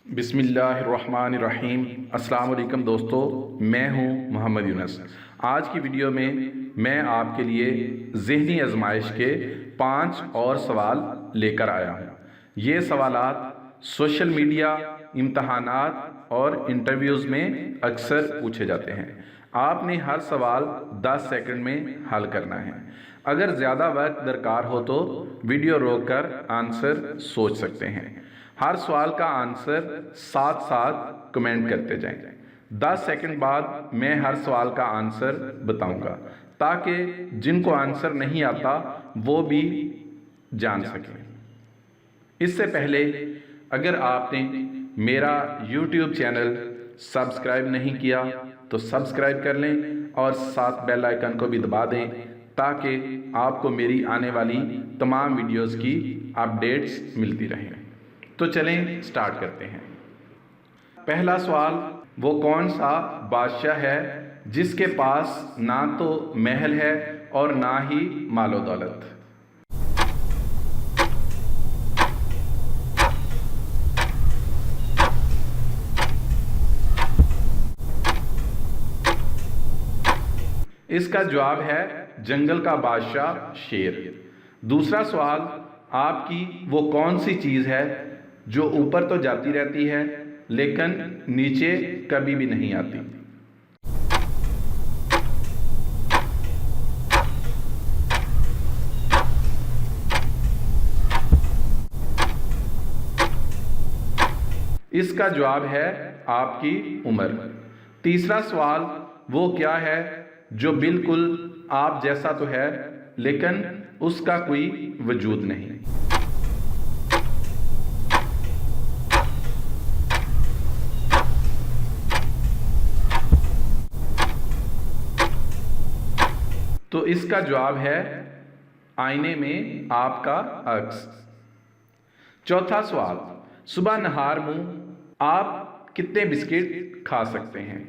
बिस्मिल्लाहिर्रहमानिर्रहीम। अस्सलाम वालेकुम दोस्तों, मैं हूं मोहम्मद यूनुस। आज की वीडियो में मैं आपके लिए ज़हनी आजमाइश के 5 और सवाल लेकर आया हूं। ये सवालात सोशल मीडिया, इम्तहानात और इंटरव्यूज़ में अक्सर पूछे जाते हैं। आपने हर सवाल 10 सेकंड में हल करना है। अगर ज़्यादा वक्त दरकार हो तो वीडियो रोककर आंसर सोच सकते हैं। हर सवाल का आंसर साथ साथ कमेंट करते जाएं। 10 सेकंड बाद मैं हर सवाल का आंसर बताऊंगा ताकि जिनको आंसर नहीं आता वो भी जान सकें। इससे पहले अगर आपने मेरा YouTube चैनल सब्सक्राइब नहीं किया तो सब्सक्राइब कर लें और साथ बेल आइकन को भी दबा दें ताकि आपको मेरी आने वाली तमाम वीडियोस की अपडेट्स मिलती रहें। तो चलें स्टार्ट करते हैं। पहला सवाल, वो कौन सा बादशाह है जिसके पास ना तो महल है और ना ही मालो दौलत? इसका जवाब है जंगल का बादशाह शेर। दूसरा सवाल, आपकी वो कौन सी चीज है जो ऊपर तो जाती रहती है लेकिन नीचे कभी भी नहीं आती? इसका जवाब है आपकी उम्र। तीसरा सवाल, वो क्या है जो बिल्कुल आप जैसा तो है लेकिन उसका कोई वजूद नहीं? तो इसका जवाब है आईने में आपका अक्स। चौथा सवाल, सुबह नहार मुंह आप कितने बिस्किट खा सकते हैं?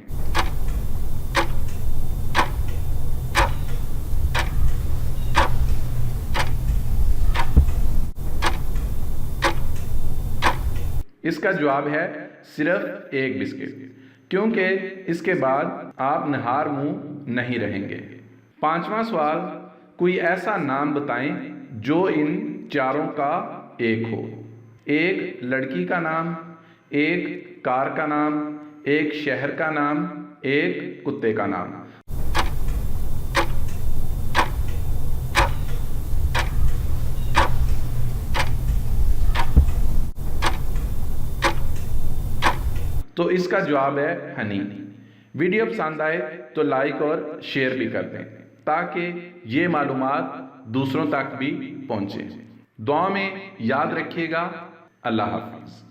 इसका जवाब है सिर्फ 1 बिस्किट, क्योंकि इसके बाद आप नहार मुंह नहीं रहेंगे। पांचवा सवाल, कोई ऐसा नाम बताएं जो इन चारों का एक हो। 1 लड़की का नाम, 1 कार का नाम, 1 शहर का नाम, 1 कुत्ते का नाम। तो इसका जवाब है हनी। वीडियो पसंद आए तो लाइक और शेयर भी कर दें ताकि ये मालूमात दूसरों तक भी पहुंचे। दुआ में याद रखिएगा। अल्लाह हाफिज।